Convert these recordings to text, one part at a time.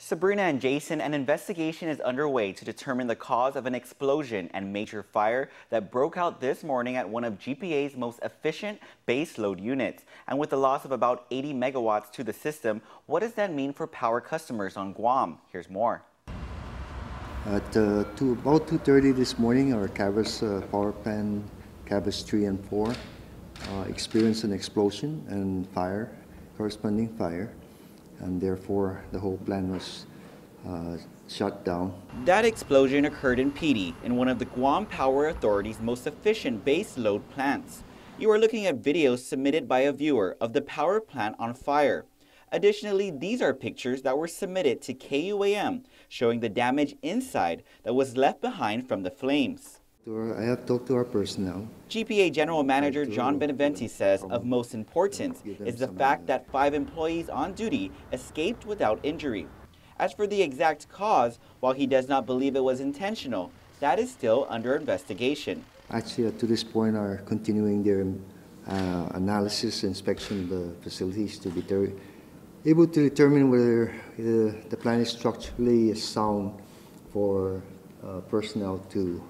Sabrina and Jason, an investigation is underway to determine the cause of an explosion and major fire that broke out this morning at one of GPA's most efficient baseload units. And with the loss of about 80 megawatts to the system, what does that mean for power customers on Guam? Here's more. At about 2:30 this morning, our Cabras Power Plant, Cabras 3 and 4, experienced an explosion and fire, corresponding fire. And therefore the whole plant was shut down. That explosion occurred in PD, in one of the Guam Power Authority's most efficient base load plants. You are looking at videos submitted by a viewer of the power plant on fire. Additionally, these are pictures that were submitted to KUAM showing the damage inside that was left behind from the flames. I have talked to our personnel. GPA General Manager John Beneventi says of most importance is the fact that 5 employees on duty escaped without injury. As for the exact cause, while he does not believe it was intentional, that is still under investigation. Actually, to this point, are continuing their analysis, inspection of the facilities to be able to determine whether the plant is structurally sound for personnel to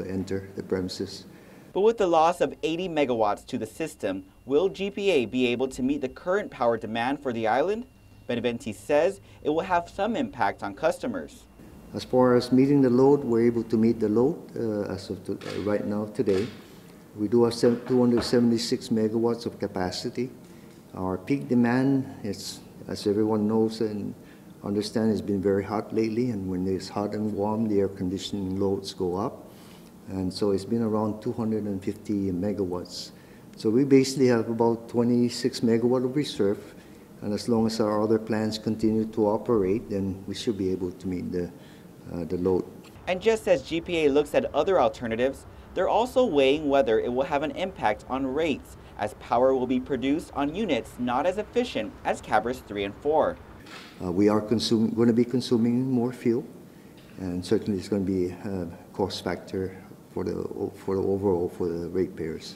enter the premises. But with the loss of 80 megawatts to the system, will GPA be able to meet the current power demand for the island? Beneventi says it will have some impact on customers. As far as meeting the load, we're able to meet the load as of right now today. We do have 276 megawatts of capacity. Our peak demand is, as everyone knows and understand, has been very hot lately, and when it's hot and warm, the air conditioning loads go up. And so it's been around 250 megawatts. So we basically have about 26 megawatt of reserve. And as long as our other plants continue to operate, then we should be able to meet the load. And just as GPA looks at other alternatives, they're also weighing whether it will have an impact on rates, as power will be produced on units not as efficient as Cabras 3 and 4. We are going to be consuming more fuel, and certainly it's going to be a cost factor for the overall for the ratepayers.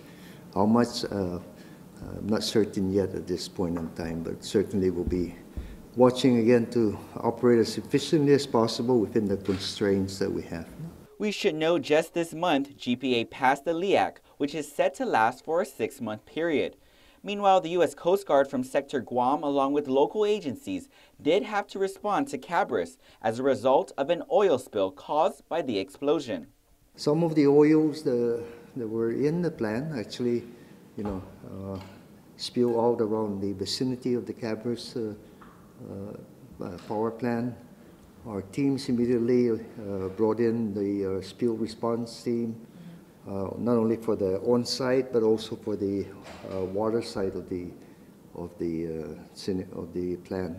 How much? I'm not certain yet at this point in time, but certainly we'll be watching again to operate as efficiently as possible within the constraints that we have. We should know just this month, GPA passed the LEAC, which is set to last for a 6-month period. Meanwhile, the U.S. Coast Guard from Sector Guam, along with local agencies, did have to respond to Cabras as a result of an oil spill caused by the explosion. Some of the oils that were in the plant actually, spill out around the vicinity of the Cabras power plant. Our teams immediately brought in the spill response team, not only for the on-site but also for the water side of the plant.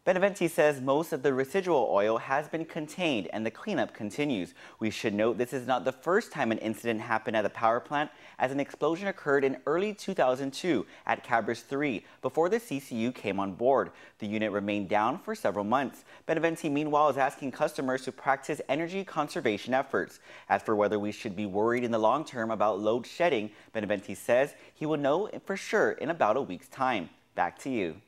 Beneventi says most of the residual oil has been contained and the cleanup continues. We should note this is not the first time an incident happened at the power plant, as an explosion occurred in early 2002 at Cabras 3 before the CCU came on board. The unit remained down for several months. Beneventi, meanwhile, is asking customers to practice energy conservation efforts. As for whether we should be worried in the long term about load shedding, Beneventi says he will know for sure in about a week's time. Back to you.